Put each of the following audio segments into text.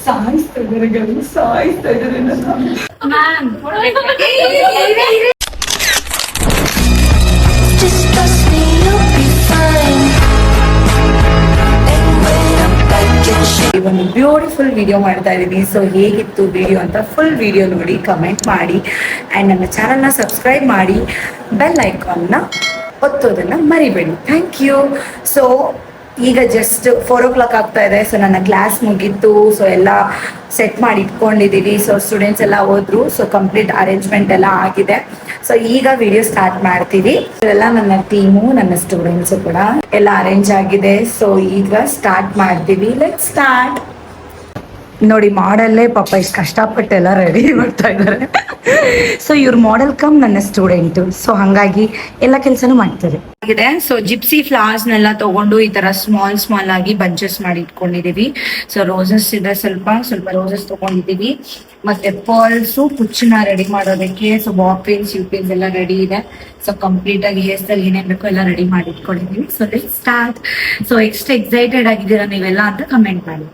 ಸಾಯಿಸ್ತಾ ಇದ್ದಾರೆ ಒಂದು beautiful video ಮಾಡ್ತಾ ಇದೀನಿ. ಸೊ ಹೇಗಿತ್ತು ವಿಡಿಯೋ ಅಂತ ಫುಲ್ ವಿಡಿಯೋ ನೋಡಿ ಕಮೆಂಟ್ ಮಾಡಿ ಆ್ಯಂಡ್ ನನ್ನ ಚಾನಲ್ನ ಸಬ್ಸ್ಕ್ರೈಬ್ ಮಾಡಿ, ಬೆಲ್ ಐಕಾನ್ನ ಒತ್ತೋದನ್ನು ಮರಿಬೇಡಿ. Thank you. ಸೊ ಈಗ ಜಸ್ಟ್ 4 o'clock ಆಗ್ತಾ ಇದೆ. ಸೊ ನನ್ನ ಕ್ಲಾಸ್ ಮುಗೀತು. ಸೊ ಎಲ್ಲ ಸೆಟ್ ಮಾಡಿ ಇಟ್ಕೊಂಡಿದ್ದೀವಿ. ಸೊ ಸ್ಟೂಡೆಂಟ್ಸ್ ಎಲ್ಲ ಹೋದ್ರು. ಸೊ ಕಂಪ್ಲೀಟ್ ಅರೇಂಜ್ಮೆಂಟ್ ಎಲ್ಲ ಆಗಿದೆ. ಸೊ ಈಗ ವಿಡಿಯೋ ಸ್ಟಾರ್ಟ್ ಮಾಡ್ತೀವಿ. ಎಲ್ಲ ನನ್ನ ಟೀಮು, ನನ್ನ ಸ್ಟೂಡೆಂಟ್ಸು ಕೂಡ ಎಲ್ಲ ಅರೇಂಜ್ ಆಗಿದೆ. ಸೊ ಈಗ ಸ್ಟಾರ್ಟ್ ಮಾಡ್ತೀವಿ. Let's start. ನೋಡಿ ಮಾಡಲ್ಲೇ ಪಾಪ ಇಷ್ಟು ಕಷ್ಟಪಟ್ಟೆಲ್ಲ ರೆಡಿ ಮಾಡ್ತಾ ಇದ್ದಾರೆ. ಸೊ ಇವ್ರ ಮಾಡೆಲ್ ಕಮ್ ನನ್ನ ಸ್ಟೂಡೆಂಟು. ಸೊ ಹಾಗಾಗಿ ಎಲ್ಲ ಕೆಲಸನೂ ಮಾಡ್ತಾರೆ. ಸೊ ಜಿಪ್ಸಿ ಫ್ಲವರ್ಸ್ನೆಲ್ಲ ತಗೊಂಡು ಈ ತರ ಸ್ಮಾಲ್ ಆಗಿ ಬಂಚಸ್ ಮಾಡಿ ಇಟ್ಕೊಂಡಿದೀವಿ. ಸೊ ರೋಸಸ್ ಇದೆ, ಸ್ವಲ್ಪ ರೋಸಸ್ ತಗೊಂಡಿದೀವಿ. ಮತ್ತೆ ಪರ್ಲ್ಸು ಕುಚ್ಚನ್ನ ರೆಡಿ ಮಾಡೋದಕ್ಕೆ. ಸೊ ಬಾಪಿನ್ಸ್ ಯೂಪಿನ್ಸ್ ಎಲ್ಲ ರೆಡಿ ಇದೆ. ಸೊ ಕಂಪ್ಲೀಟ್ ಆಗಿ ಹೇರ್ ಸ್ಟೈಲ್ ಏನೇನ್ ಬೇಕೋ ಎಲ್ಲ ರೆಡಿ ಮಾಡಿ ಇಟ್ಕೊಂಡಿದೀವಿ. So let's start. ಸೊ ಎಷ್ಟು ಎಕ್ಸೈಟೆಡ್ ಆಗಿದ್ದೀರಾ ನೀವೆಲ್ಲ ಅಂತ ಕಮೆಂಟ್ ಮಾಡಿ.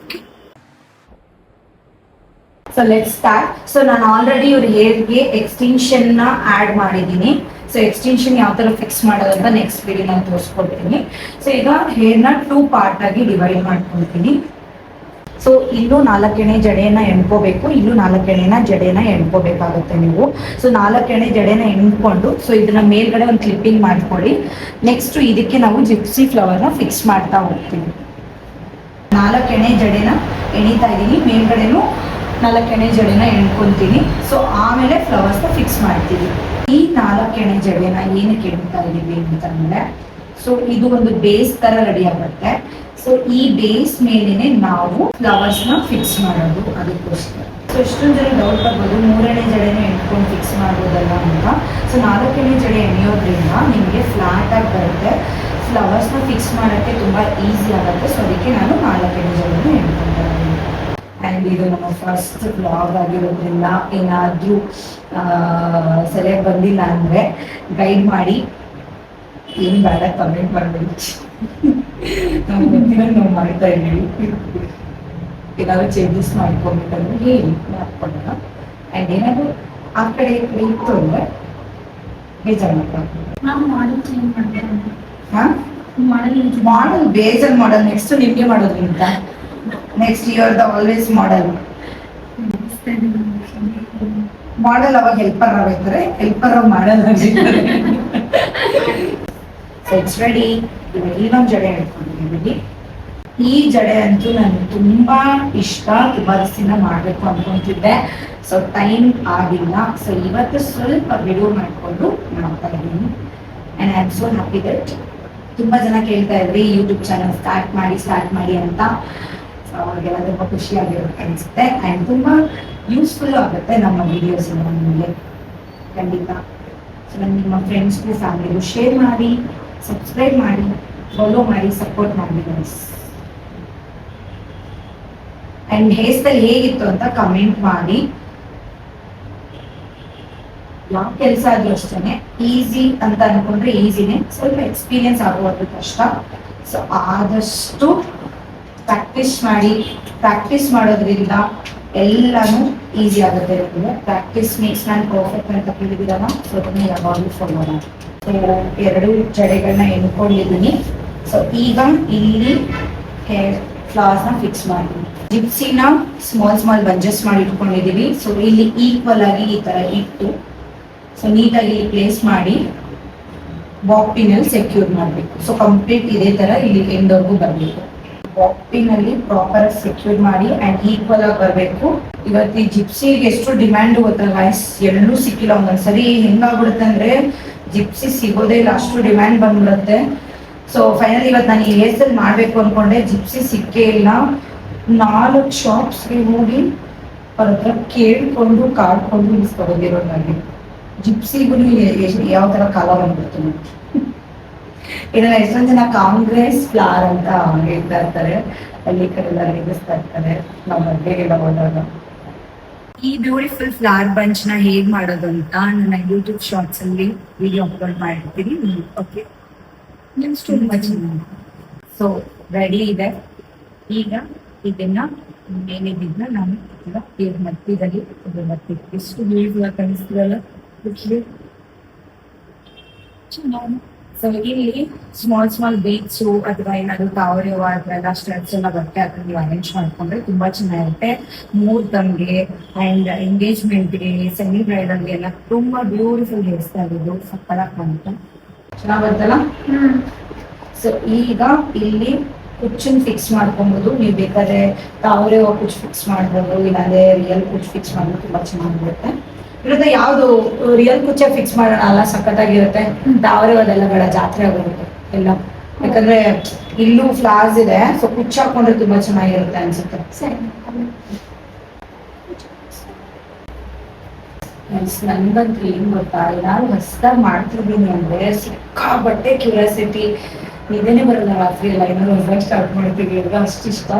So let's start. ಸೊ ನಾನು ಆಲ್ರೆಡಿ ಇವ್ರ ಹೇರ್ಗೆ ಎಕ್ಸ್ಟೆನ್ಷನ್ ನ ಆಡ್ ಮಾಡಿದ್ದೀನಿ. ಸೊ ಎಕ್ಸ್ಟೆನ್ಷನ್ ಯಾವ ತರ ಫಿಕ್ಸ್ ಮಾಡೋದು ಅಂತ ನೆಕ್ಸ್ಟ್ ವಿಡಿಯೋ ನಾನು ತೋರಿಸ್ಕೊಡ್ತೀನಿ. ಸೊ ಈಗ ಹೇರ್ನ 2 ಪಾರ್ಟ್ ಆಗಿ ಡಿವೈಡ್ ಮಾಡ್ಕೊಳ್ತೀನಿ. ಸೊ ಇಲ್ಲೂ 4 ಎಣೆ ಜಡೆಯನ್ನ ಎಣ್ಕೋಬೇಕು, ಇಲ್ಲೂ 4 ಎಣೆನ ಜಡೆನ ಎಣ್ಕೋಬೇಕಾಗುತ್ತೆ ನೀವು. ಸೊ 4 ಎಣೆ ಜಡೆನ ಎಣ್ಕೊಂಡು ಸೊ ಇದನ್ನ ಮೇಲ್ಗಡೆ ಒಂದು ಕ್ಲಿಪ್ಪಿಂಗ್ ಮಾಡ್ಕೊಳ್ಳಿ. ನೆಕ್ಸ್ಟ್ ಇದಕ್ಕೆ ನಾವು ಜಿಪ್ಸಿ ಫ್ಲವರ್ನ ಫಿಕ್ಸ್ ಮಾಡ್ತಾ ಹೋಗ್ತೀವಿ. 4 ಎಣೆ ಜಡೆನ ಎಣಿತಾ ಇದ್ದೀನಿ, ಮೇಲ್ಗಡೆನೂ 4 ಎಣೆ ಜಡೆನ ಎಣ್ಕೊಂತೀನಿ. ಸೊ ಆಮೇಲೆ ಫ್ಲವರ್ಸ್ನ ಫಿಕ್ಸ್ ಮಾಡ್ತೀವಿ. ಈ 4 ಎಣೆ ಜಡೆನ ಏನಕ್ಕೆ ಎಣ್ತಾ ಇದೀವಿ ಅಂತಂದ್ರೆ, ಸೊ ಇದು ಒಂದು ಬೇಸ್ ತರ ರೆಡಿ ಆಗುತ್ತೆ. ಸೊ ಈ ಬೇಸ್ ಮೇಲೇನೆ ನಾವು ಫ್ಲವರ್ಸ್ ನ ಫಿಕ್ಸ್ ಮಾಡೋದು, ಅದಕ್ಕೋಸ್ಕರ. ಸೊ ಎಷ್ಟೊಂದು ಜನ ಡೌಟ್ ಬರ್ಬೋದು 3 ಎಣೆ ಜಡೆನ ಎಣ್ಕೊಂಡು ಫಿಕ್ಸ್ ಮಾಡೋದಲ್ಲ ಅಂತ. ಸೊ 4 ಎಣೆ ಜಡೆ ಎಣಿಯೋದ್ರಿಂದ ನಿಮಗೆ ಫ್ಲಾಟ್ ಆಗಿ ಬರುತ್ತೆ. ಫ್ಲವರ್ಸ್ ನ ಫಿಕ್ಸ್ ಮಾಡೋಕ್ಕೆ ತುಂಬಾ ಈಸಿ ಆಗುತ್ತೆ. ಸೊ ಅದಕ್ಕೆ ನಾನು 4 ಎಣೆ ಜಡೆನ ಎಣ್ಕೊಂತೀನಿ. ಆ್ಯಂಡ್ ಇದು ನಮ್ಮ ಫಸ್ಟ್ ಬ್ಲಾಗ್ ಆಗಿರೋದ್ರಿಂದ ಏನಾದರೂ ಸರಿಯಾಗಿ ಬಂದಿಲ್ಲ ಅಂದರೆ ಗೈಡ್ ಮಾಡಿ, ಏನು ಬೇಡ ಕಮೆಂಟ್ ಮಾಡಬೇಡಿ. ನಾವು ಗೊತ್ತಿರೋ ನಾವು ಮಾಡ್ತಾ ಇದ್ದೀವಿ. ಏನಾದರೂ ಚೇಂಜಸ್ ಮಾಡ್ಕೊಬೇಕಂದ್ರೆ ಹೇಳಿ, ಮಾಡ್ಕೊಳ್ಳೋಣ. ಆ್ಯಂಡ್ ಏನಾದರೂ ಆ ಕಡೆ ಇತ್ತು ಅಂದರೆ ಬೇಜಾರು ಮಾಡಲ್ ಬೇಜಾರು ಮಾಡಲ್ ನೆಕ್ಸ್ಟ್ ನಿಮಗೆ ಮಾಡೋದ್ರಿಂದ next here the always model ಅವಾಗ ಹೆಲ್ಪರ್ ಆಗಿರ್ತಾರೆ, ಹೆಲ್ಪರ್ ಮಾಡಲ್ ಆಗಿರ್ತಾರೆ. It's ready. ಇನ್ನೊಂದು ಜಡೆ ಹೇಳ್ಕೊಂಡಿದ್ದೀವಿ. ಈ ಜಡೆ ಅಂತೂ ನನಗೆ ತುಂಬಾ ಇಷ್ಟ, ತುಂಬಾ ದಿವಸದಿಂದ ಮಾಡ್ಬೇಕು ಅನ್ಕೊಂತಿದ್ದೆ. ಸೊ ಟೈಮ್ ಆಗಿಲ್ಲ. ಸೊ ಇವತ್ತು ಸ್ವಲ್ಪ ವಿಡಿಯೋ ಮಾಡ್ಕೊಂಡು ಮಾಡ್ತಾ ಇದ್ದೀನಿ. And I am so happy that ತುಂಬಾ ಜನ ಕೇಳ್ತಾ ಇದ್ರಿ ಯೂಟ್ಯೂಬ್ ಚಾನಲ್ ಸ್ಟಾರ್ಟ್ ಮಾಡಿ ಅಂತ. ಅವ್ರಿಗೆಲ್ಲ ತುಂಬ ಖುಷಿಯಾಗಿರುತ್ತೆ ಅನಿಸುತ್ತೆ. ಆ್ಯಂಡ್ ತುಂಬ ಯೂಸ್ಫುಲ್ ಆಗುತ್ತೆ ನಮ್ಮ ವಿಡಿಯೋಸ್ ನಿಮಗೆ ಖಂಡಿತ. ಸೊ ನಿಮ್ಮ ಫ್ರೆಂಡ್ಸ್ಗೂ ಫ್ಯಾಮಿಲಿಗೂ ಶೇರ್ ಮಾಡಿ, ಸಬ್ಸ್ಕ್ರೈಬ್ ಮಾಡಿ, ಫಾಲೋ ಮಾಡಿ, ಸಪೋರ್ಟ್ ಮಾಡಿ ಗೈಸ್. ಆ್ಯಂಡ್ ಹೇರ್ ಸ್ಟೈಲ್ ಹೇಗಿತ್ತು ಅಂತ ಕಮೆಂಟ್ ಮಾಡಿ. ಯಾವ ಕೆಲಸ ಆದ್ರೂ ಅಷ್ಟೇ ಈಸಿ ಅಂತ ಅನ್ಕೊಂಡ್ರೆ ಈಸಿನೇ, ಸ್ವಲ್ಪ ಎಕ್ಸ್ಪೀರಿಯನ್ಸ್ ಆಗುವುದು ಕಷ್ಟ. ಸೊ ಆದಷ್ಟು ಪ್ರಾಕ್ಟೀಸ್ ಮಾಡೋದ್ರಿಂದ ಎಲ್ಲಾನು ಈಸಿ ಆಗುತ್ತೆ ನಿಮಗೆ. ಪ್ರಾಕ್ಟೀಸ್ ಮೇಕ್ಸ್ ಮ್ಯಾನ್ ಪರ್ಫೆಕ್ಟ್ ಅಂತ ಕೇಳಿದಿರಲ್ಲ. ಸೊ ಅದನ್ನ ಯಾವಾಗಲೂ ಫಾಲೋ ಮಾಡಿ. ಸೊ 2 ಜಡೆಗಳನ್ನ ಎಣ್ಕೊಂಡಿದ್ದೀನಿ. ಸೊ ಈಗ ಇಲ್ಲಿ ಹೇರ್ ಫ್ಲವರ್ಸ್ನ ಫಿಕ್ಸ್ ಮಾಡಿ ಜಿಪ್ಸಿನ ಸ್ಮಾಲ್ ಬಂಜಸ್ ಮಾಡಿ ಇಟ್ಕೊಂಡಿದ್ದೀವಿ. ಸೊ ಇಲ್ಲಿ ಈಕ್ವಲ್ ಆಗಿ ಈ ತರ ಇಟ್ಟು ಸೊ ನೀಟಾಗಿ ಪ್ಲೇಸ್ ಮಾಡಿ ಬಾಕ್ಪಿನಲ್ಲಿ ಸೆಕ್ಯೂರ್ ಮಾಡಬೇಕು. ಸೊ ಕಂಪ್ಲೀಟ್ ಇದೇ ತರ ಇಲ್ಲಿ ಎಂಡ್ವರೆಗೂ ಬರಬೇಕು. ಬಾಕ್ಪಿನಲ್ಲಿ ಪ್ರಾಪರ್ ಸೆಕ್ಯೂರ್ ಮಾಡಿ ಅಂಡ್ ಈಕ್ವಲ್ ಆಗಿ ಬರಬೇಕು. ಇವತ್ತು ಈ ಜಿಪ್ಸಿಗೆ ಎಷ್ಟು ಡಿಮ್ಯಾಂಡ್ ಗೊತ್ತಲ್ಲ ಗೈಸ್, ಎಲ್ಲೂ ಸಿಕ್ಕಿಲ್ಲ. ಒಂದೊಂದ್ಸರಿ ಹೆಂಗಾಗ್ಬಿಡುತ್ತೆ ಅಂದ್ರೆ ಜಿಪ್ಸಿ ಸಿಗೋದೇ ಇಲ್ಲ, ಅಷ್ಟು ಡಿಮ್ಯಾಂಡ್ ಬಂದ್ಬಿಡುತ್ತೆ. ಸೊ ಫೈನಲ್ ಇವತ್ತು ನಾನು ಈ ಹೇರ್ ಮಾಡ್ಬೇಕು ಅನ್ಕೊಂಡೆ, ಜಿಪ್ಸಿ ಸಿಕ್ಕೇ ಇಲ್ಲ. 4 ಶಾಪ್ಸ್ಗೆ ಹೋಗಿ ಅವ್ರ ಹತ್ರ ಕೇಳ್ಕೊಂಡು ಕಾಡ್ಕೊಂಡು ಇಸ್ಕೊಡೋದಿರೋ ನನಗೆ. ಜಿಪ್ಸಿಗೂ ಯಾವ ತರ ಕಾಲ ಬಂದ್ಬಿಡ್ತು ನೋಡಿ. ಇದನ್ನ ಎಷ್ಟೊಂದು ಜನ ಕಾಂಗ್ರೆಸ್ ಫ್ಲವರ್ ಅಂತ ಹೇಳ್ತಾ ಇರ್ತಾರೆ, ಹಳ್ಳಿ ಕಡೆ ಎಲ್ಲ ರೇಗಿಸ್ತಾ ಇರ್ತಾರೆ ನಾವು ಮದ್ವೆಗೆಲ್ಲ ಹೋದಾಗ. ಈ ಬ್ಯೂಟಿಫುಲ್ ಫ್ಲವರ್ ಬಂಚ್ ನ ಹೇಗ್ ಮಾಡೋದು ಅಂತ ನನ್ನ ಯೂಟ್ಯೂಬ್ ಶಾರ್ಟ್ಸ್ ಅಲ್ಲಿ ವಿಡಿಯೋ ಅಪ್ಲೋಡ್ ಮಾಡಿರ್ತೀನಿ. ಓಕೆ, ತುಂಬಾ ಚೆನ್ನಾಗಿ. ಸೊ ರೆಡಿ ಇದೆ. ಈಗ ಇದನ್ನ ಏನಿದ್ದಿದ್ನ ನಾನು ಈಗ ಹೇರ್ ಮಧ್ಯದಲ್ಲಿ ಬರ್ತೀನಿ. ಎಷ್ಟು ಬ್ಯೂಟಿಫುಲ್ ಕಾಣಿಸ್ತಿರಲ್ಲ. ಸೊ ಇಲ್ಲಿ ಸ್ಮಾಲ್ ಬೀಟ್ಸು ಅಥವಾ ಏನಾದ್ರು ತಾವರೆವ ಅಥವಾ ಸ್ಟೆಪ್ಸ್ ಎಲ್ಲ ಬರುತ್ತೆ, ಅದನ್ನ ನೀವು ಅರೇಂಜ್ ಮಾಡ್ಕೊಂಡ್ರೆ ತುಂಬಾ ಚೆನ್ನಾಗಿರುತ್ತೆ. ಮುಹೂರ್ತಂಗೆ ಅಂಡ್ ಎಂಗೇಜ್ಮೆಂಟ್ಗೆ, ಸೆಮಿ ಬ್ರೈಡಲ್ಗೆ ಎಲ್ಲ ತುಂಬಾ ಬ್ಯೂಟಿಫುಲ್ ಹೇರ್ ಸ್ಟೈಲ್ ಇದು. ಸಕ್ಕತ್ತಾಗಿ ಕಾಣುತ್ತೆ, ಚೆನ್ನಾಗ್ ಬರ್ತಲ್ಲ. ಸೊ ಈಗ ಇಲ್ಲಿ ಕುಚ್ಚನ್ ಫಿಕ್ಸ್ ಮಾಡ್ಕೊಬಹುದು. ನೀವು ಬೇಕಾದ್ರೆ ತಾವರೆ ಕುಚ್ಚು ಫಿಕ್ಸ್ ಮಾಡ್ಬೋದು, ಇಲ್ಲಾಂದ್ರೆ ರಿಯಲ್ ಕುಚ್ಚು ಫಿಕ್ಸ್ ಮಾಡೋದು ತುಂಬಾ ಚೆನ್ನಾಗಿರುತ್ತೆ. ಇರುತ್ತೆ ಯಾವ್ದು ರಿಯಲ್ ಕುಚ್ಚೆ ಫಿಕ್ಸ್ ಮಾಡೋಣ ಅಲ್ಲ, ಸಖತ್ತಾಗಿರುತ್ತೆ. ತಾವರೆ ಅದೆಲ್ಲ ಬೇಡ, ಜಾತ್ರೆ ಆಗೋಗುತ್ತೆ ಎಲ್ಲ. ಯಾಕಂದ್ರೆ ಇಲ್ಲೂ ಫ್ಲಾಸ್ ಇದೆ, ಸೊ ಕುಚ್ಚು ಹಾಕೊಂಡ್ರೆ ತುಂಬಾ ಚೆನ್ನಾಗಿರುತ್ತೆ ಅನ್ಸುತ್ತೆ. ನನ್ಗಂತೂ ಏನ್ ಗೊತ್ತಾ, ನಾನು ಹೊಸದಾಗಿ ಮಾಡ್ತಿದ್ದೀನಿ ಅಂದ್ರೆ ಸಿಕ್ಕಾಬಟ್ಟೆ ಕ್ಯೂರಿಯಾಸಿಟಿ. ನಿದ್ದೆನೆ ಬರಲ್ಲ ರಾತ್ರಿ ಎಲ್ಲ, ಏನಾದ್ರು ಹೊಸದಾಗಿ ಸ್ಟಾರ್ಟ್ ಮಾಡ್ತೀವಿ ಅಂತ ಅಷ್ಟು ಇಷ್ಟ.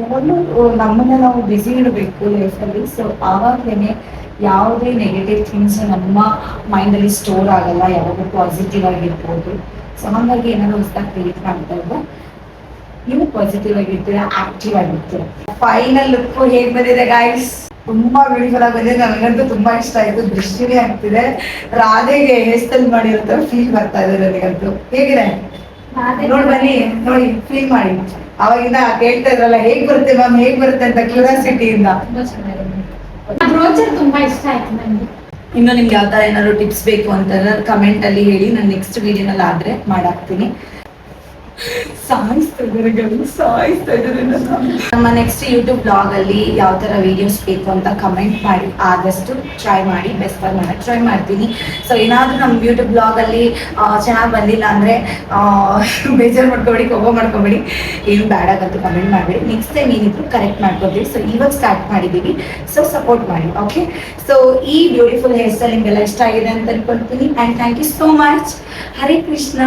ಯಾವಾಗಲೂ ನಮ್ಮನ್ನ ನಾವು ಬ್ಯುಸಿ ಇಡಬೇಕು ಲೈಫಲ್ಲಿ. ಸೊ ಆವಾಗಲೇ ಯಾವುದೇ ನೆಗೆಟಿವ್ ಥಿಂಗ್ಸ್ ನಮ್ಮ ಮೈಂಡಲ್ಲಿ ಸ್ಟೋರ್ ಆಗಲ್ಲ, ಯಾವಾಗ ಪಾಸಿಟಿವ್ ಆಗಿರ್ಬೋದು. ಸೊ ಹಾಗಾಗಿ ಏನಾದ್ರು ಹೊಸದಾಗಿ ಕ್ರಿಯೇಟ್ ಮಾಡ್ತಾ ಇದ್ದೆ, ನೀವು ಪಾಸಿಟಿವ್ ಆಗಿರ್ತೀರಾ, ಆಕ್ಟಿವ್ ಆಗಿರ್ತೀರಾ. ಫೈನಲ್ ಲುಕ್ ಹೇಗ್ ಬಂದಿದೆ ಗೈಸ್? ತುಂಬಾ ಬ್ಯೂಟಿಫುಲ್ ಆಗಿ ಬಂದಿದೆ. ನನಗಂತೂ ತುಂಬಾ ಇಷ್ಟ ಆಯ್ತು, ದೃಷ್ಟಿನೇ ಆಗ್ತಿದೆ. ರಾಧೆಗೆ ಹೇರ್ ಸ್ಟೈಲ್ ಮಾಡಿರೋ ಫೀಲ್ ಬರ್ತಾ ಇದೆ ನನಗಂತೂ. ಹೇಗಿದೆ ನೋಡಿ, ಬನ್ನಿ ನೋಡಿ, ಫೀಲ್ ಮಾಡಿ. ಅವಾಗಿಂದ ಕೇಳ್ತಾ ಇದ್ರಲ್ಲ ಹೇಗ್ ಬರುತ್ತೆ ಮ್ಯಾಮ್, ಹೇಗ್ ಬರುತ್ತೆ ಅಂತ ಕ್ಯೂರಿಯಾಸಿಟಿಯಿಂದ. ಬ್ರೋಚರ್ ತುಂಬಾ ಇಷ್ಟ ಆಯ್ತು ನನಗೆ. ಇನ್ನು ನಿಮ್ಗೆ ಯಾವ ತರ ಏನಾದ್ರು ಟಿಪ್ಸ್ ಬೇಕು ಅಂತ ಕಮೆಂಟ್ ಅಲ್ಲಿ ಹೇಳಿ, ನಾನು ನೆಕ್ಸ್ಟ್ ವಿಡಿಯೋನಲ್ಲಿ ಆದ್ರೆ ಮಾಡಾಕ್ತೀನಿ. ಸಾಯಿಸ್ತಾ ಇದ್ದಾರೆ ನಮ್ಮ ನೆಕ್ಸ್ಟ್ ಯೂಟ್ಯೂಬ್ ಬ್ಲಾಗ್ ಅಲ್ಲಿ ಯಾವ ತರ ವಿಡಿಯೋಸ್ ಬೇಕು ಅಂತ ಕಮೆಂಟ್ ಮಾಡಿ, ಆದಷ್ಟು ಟ್ರೈ ಮಾಡಿ, ಬೆಸ್ಟ್ ಆಗಿ ಮಾಡಕ್ ಟ್ರೈ ಮಾಡ್ತೀನಿ. ಸೊ ಏನಾದ್ರೂ ನಮ್ಮ ಯೂಟ್ಯೂಬ್ ಬ್ಲಾಗ್ ಅಲ್ಲಿ ಚೆನ್ನಾಗಿ ಬಂದಿಲ್ಲ ಅಂದ್ರೆ ಬೇಜಾರು ಮಾಡ್ಕೊಬೇಡಿ, ಕೋಪ ಮಾಡ್ಕೊಬೇಡಿ, ಏನು ಬೇಡಾಗಂತೂ ಕಮೆಂಟ್ ಮಾಡಬೇಡಿ. ನೆಕ್ಸ್ಟ್ ಟೈಮ್ ಏನಿದ್ರು ಕರೆಕ್ಟ್ ಮಾಡ್ಕೊತೀವಿ. ಸೊ ಇವಾಗ ಸ್ಟಾರ್ಟ್ ಮಾಡಿದ್ದೀವಿ, ಸೊ ಸಪೋರ್ಟ್ ಮಾಡಿ. ಓಕೆ, ಸೊ ಈ ಬ್ಯೂಟಿಫುಲ್ ಹೇರ್ ಸ್ಟೈಲ್ ನಿಮ್ಗೆಲ್ಲ ಇಷ್ಟ ಆಗಿದೆ ಅಂತ ಅನ್ಕೊಳ್ತೀನಿ. And thank you so much. Hare Krishna.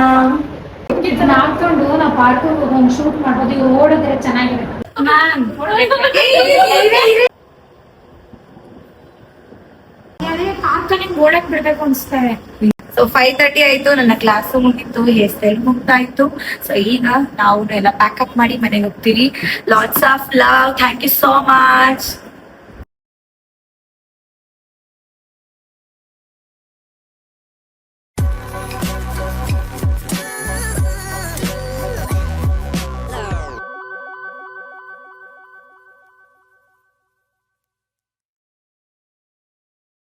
ಇದನ್ನ ಹಾಕೊಂಡು ನಾವು ಪಾರ್ಕ್ ಹೋಗಿ ಶೂಟ್ ಮಾಡ್ಬೋದು. ಈಗ ಓಡಿದ್ರೆ ಚೆನ್ನಾಗಿರುತ್ತೆ. ಓಡಕ್ ಬಿಡ್ಬೇಕು ಅನ್ಸ್ತಾರೆ. ಸೊ 5:30 ಆಯ್ತು, ನನ್ನ ಕ್ಲಾಸ್ ಮುಗಿತ್ತು, ಹೇರ್ ಸ್ಟೈಲ್ ಮುಗ್ದಾಯ್ತು. ಸೊ ಈಗ ನಾವು ಎಲ್ಲ ಪ್ಯಾಕಪ್ ಮಾಡಿ ಮನೆಗೆ ಹೋಗ್ತೀವಿ. Lots of love, thank you so much.